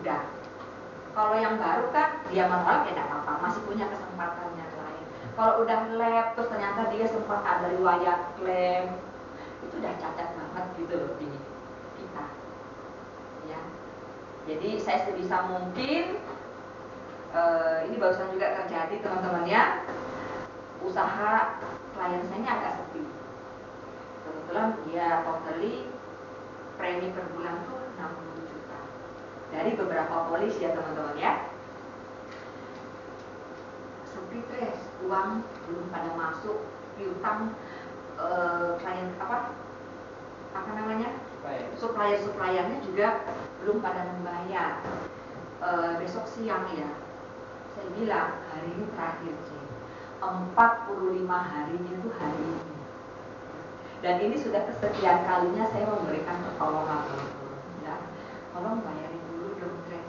udah. Kalau yang baru kan dia menolak ya tidak apa-apa, masih punya kesempatan yang lain. Kalau udah lab terus ternyata dia sempat ada riwayat klaim, itu udah cacat banget gitu loh di kita. Ya. Jadi saya sebisa mungkin ini barusan juga terjadi teman-teman ya, usaha klien saya ini agak sepi. Kebetulan dia totally premi per bulan tuh 60 juta dari beberapa polis ya teman-teman ya. Sepi tres, uang belum pada masuk, piutang klien apa namanya supplier-suppliernya juga belum pada membayar. Besok siang ya saya bilang hari ini terakhir sih, 45 harinya itu hari ini, dan ini sudah kesekian kalinya saya memberikan pertolongan ya, tolong bayarin dulu dong tres,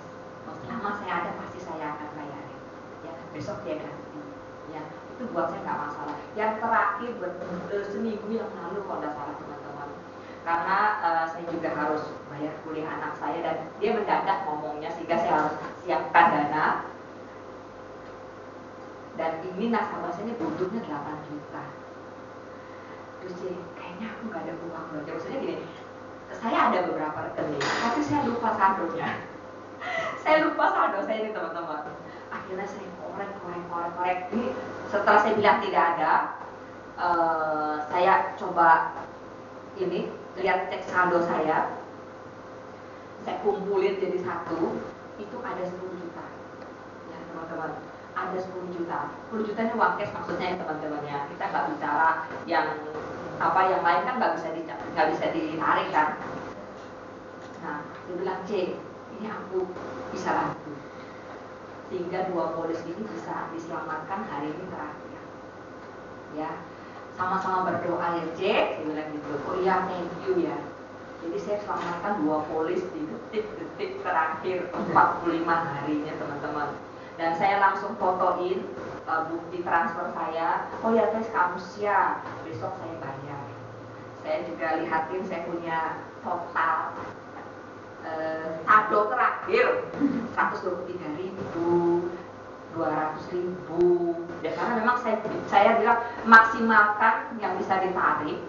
selama saya ada pasti saya akan bayarin ya, besok dia ganti ya, itu buat saya nggak masalah. Yang terakhir seminggu yang lalu kalau nggak salah teman-teman, karena saya juga harus bayar kuliah anak saya dan dia mendadak ngomongnya sehingga saya harus siapkan dana, dan ini nasabah saya butuhnya 8 juta. Terus kayaknya aku nggak ada uang loh. Maksudnya gini, saya ada beberapa rekening tapi saya lupa saldonya. Saya lupa saldo saya ini teman-teman. Akhirnya saya korek. Ini setelah saya bilang tidak ada, saya coba ini lihat cek saldo saya kumpulin jadi satu, itu ada 10 juta ya teman-teman, ada 10 juta. 10 juta ini uang cash maksudnya ya teman-teman ya, kita nggak bicara yang yang lain kan nggak bisa ditarik kan. Nah dia bilang, C, ini aku bisa bantu sehingga 2 polis ini bisa diselamatkan hari ini terakhir ya, sama-sama berdoa ya C, dia bilang gitu. Oh iya, thank you ya. Jadi saya selamatkan 2 polis di detik-detik terakhir 45 harinya teman-teman. Dan saya langsung fotoin bukti transfer saya. Oh ya guys, kamu siap, besok saya bayar. Saya juga lihatin saya punya total saldo terakhir 123.000, 200.000. Ya karena memang saya bilang maksimalkan yang bisa ditarik.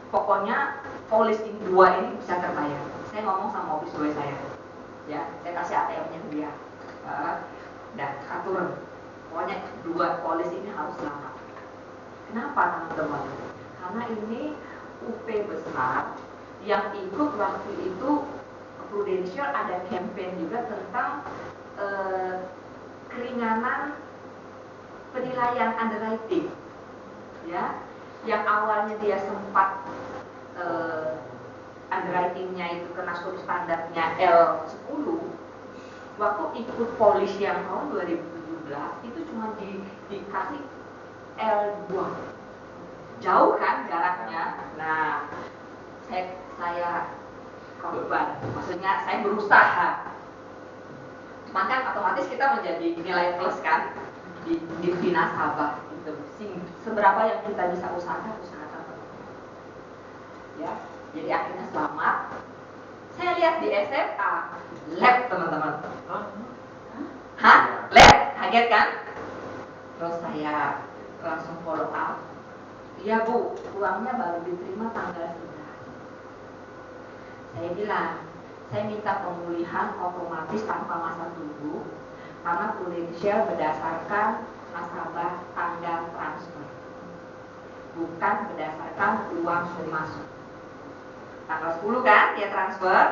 Pokoknya polis ini 2 ini bisa terbayar. Saya ngomong sama office boy saya, ya, saya kasih ATM-nya dia, dan atur, pokoknya 2 polis ini harus selamat. Kenapa teman-teman? Karena ini UP besar yang ikut waktu itu Prudential ada campaign juga tentang keringanan penilaian underwriting, ya. Yang awalnya dia sempat underwritingnya itu kena standarnya L10, waktu ikut polis yang tahun 2017 itu cuma dikasih L2, jauh kan jaraknya. Nah saya korban, maksudnya saya berusaha, cuman kan otomatis kita menjadi nilai plus kan di nasabah gitu. Seberapa yang kita bisa usahakan ya, jadi akhirnya selamat. Saya lihat di SMA lab teman-teman. Hah? Lab? Kaget kan? Terus saya langsung follow up. Iya Bu, uangnya baru diterima tanggal 11. Saya bilang, saya minta pemulihan otomatis tanpa masa tunggu, karena Prudential berdasarkan nasabah tanggal transfer, bukan berdasarkan uang masuk. Tanggal 10 kan dia transfer,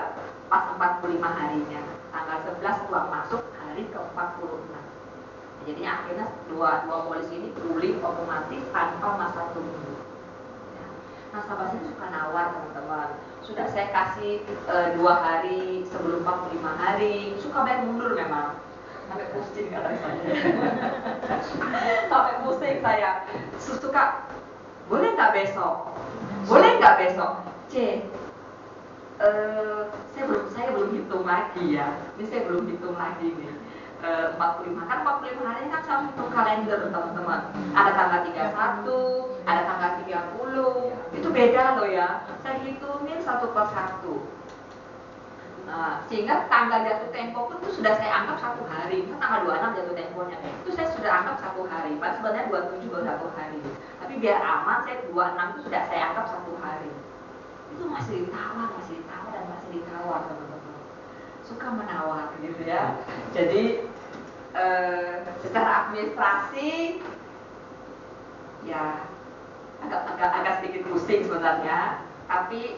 pas 45 harinya. Tanggal 11 uang masuk, hari ke-46. Jadi akhirnya dua polis ini pulih otomatis tanpa masa tunggu. Ya. Nasabah saya suka nawar teman-teman. Sudah saya kasih 2 hari sebelum 45 hari, suka bayar mundur memang. Sampai pusing kata saya. Sampai pusing saya. Suka, boleh nggak besok? Boleh nggak besok? C, saya belum hitung lagi ya. Ini saya belum hitung lagi nih. 45 kan 45 hari kan saya hitung kalender teman-teman. Ada tanggal 31, ada tanggal 30. Itu beda loh ya. Saya hitungin satu per satu. Sehingga tanggal jatuh tempo pun itu sudah saya anggap 1 hari. Itu tanggal 26 jatuh temponya. Itu saya sudah anggap 1 hari. Padahal sebenarnya 27 baru 1 hari. Tapi biar aman, saya 26 itu sudah saya anggap 1 hari. Itu masih ditawar dan masih ditawar, teman-teman. Suka menawar gitu ya. Jadi secara administrasi ya agak sedikit pusing sebenarnya, tapi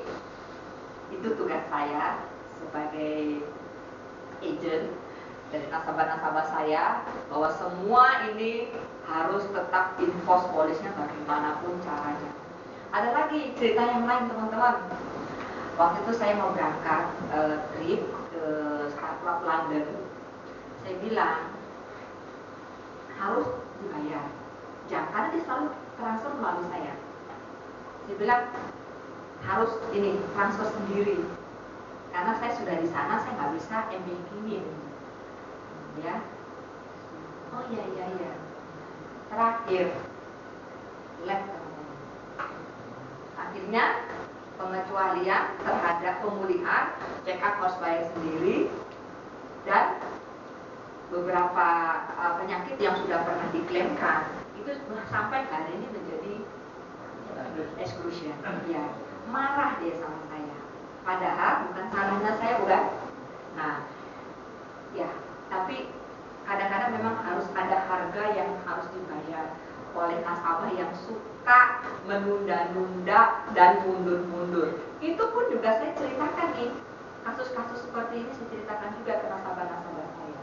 itu tugas saya sebagai agent dari nasabah-nasabah saya, bahwa semua ini harus tetap enforce polisnya bagaimanapun caranya. Ada lagi cerita yang lain, teman-teman. Waktu itu saya mau berangkat trip ke Startup London. Saya bilang harus dibayar, karena dia selalu transfer melalui saya. Saya bilang harus ini transfer sendiri, karena saya sudah di sana, saya nggak bisa banking-in, ya. Oh iya. Terakhir, akhirnya pengecualian terhadap pemulihan, check up harus bayar sendiri, dan beberapa penyakit yang sudah pernah diklaimkan itu sampai hari ini menjadi exclusion. Ya, marah dia sama saya. Padahal bukan salahnya saya, bukan. Nah, ya, tapi kadang-kadang memang harus ada harga yang harus dibayar oleh nasabah yang suka menunda-nunda dan mundur-mundur. Itu pun juga saya ceritakan nih, kasus-kasus seperti ini saya ceritakan juga ke nasabah-nasabah saya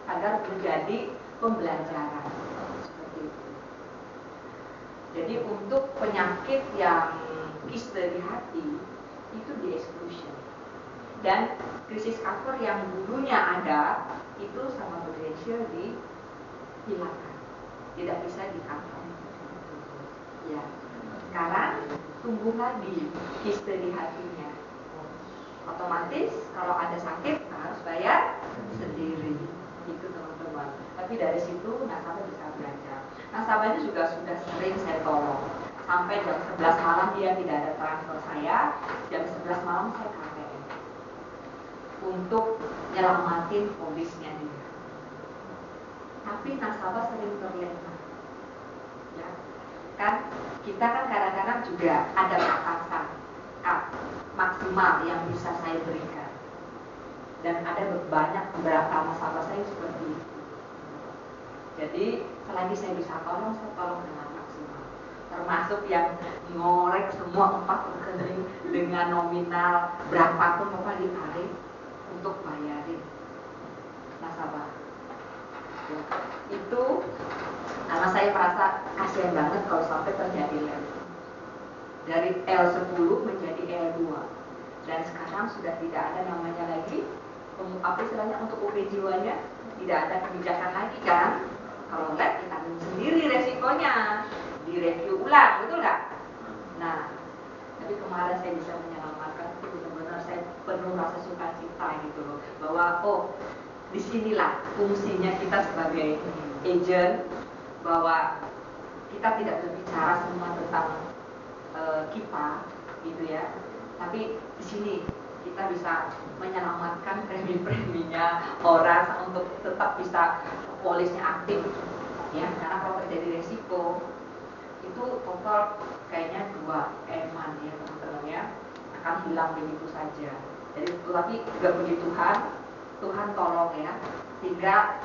agar menjadi pembelajaran seperti itu. Jadi untuk penyakit yang kiste di hati itu di exclusion, dan krisis cover yang dulunya ada itu sama Prudential dihilangkan, tidak bisa di-cover. Ya, sekarang tumbuh lagi kiste di hatinya. Otomatis kalau ada sakit harus bayar sendiri, itu teman-teman. Tapi dari situ nasabah bisa belajar. Nasabahnya juga sudah sering saya tolong. Sampai jam 11 malam dia tidak ada transfer saya, jam 11 malam saya KPM untuk nyelamatin polisnya dia. Tapi nasabah sering terlena, ya kan? Kita kan kadang-kadang juga ada batasan maksimal yang bisa saya berikan, dan ada beberapa nasabah saya seperti itu. Jadi selagi saya bisa tolong, saya tolong dengan maksimal, termasuk yang ngorek semua 4 rekening dengan nominal berapapun Bapak ditarik untuk bayarin nasabah. Ya, itu karena saya merasa kasihan banget kalau sampai terjadi lem dari L10 menjadi L2, dan sekarang sudah tidak ada namanya lagi apa istilahnya untuk UP jiwanya, tidak ada kebijakan lagi kan. Kalau lab kita sendiri resikonya, direview ulang, betul nggak? Nah, tapi kemarin saya bisa menyelamatkan, itu benar-benar saya penuh rasa sukacita gitu loh, bahwa disinilah fungsinya kita sebagai agent, bahwa kita tidak berbicara semua tentang kita gitu ya, tapi di sini kita bisa menyelamatkan premi-preminya orang untuk tetap bisa polisnya aktif, ya. Karena kalau terjadi resiko itu total kayaknya 2 eman ya teman-teman ya, akan hilang begitu saja. Jadi tapi juga puji Tuhan tolong ya, sehingga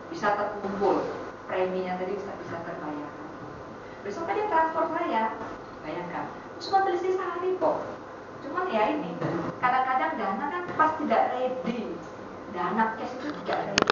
bisa terkumpul preminya tadi, bisa terbayarkan. Besok dia transfer saya, bayangkan, cuma selisih sehari kok. Cuman ya ini, kadang-kadang dana kan pas tidak ready, dana cash itu tidak ready,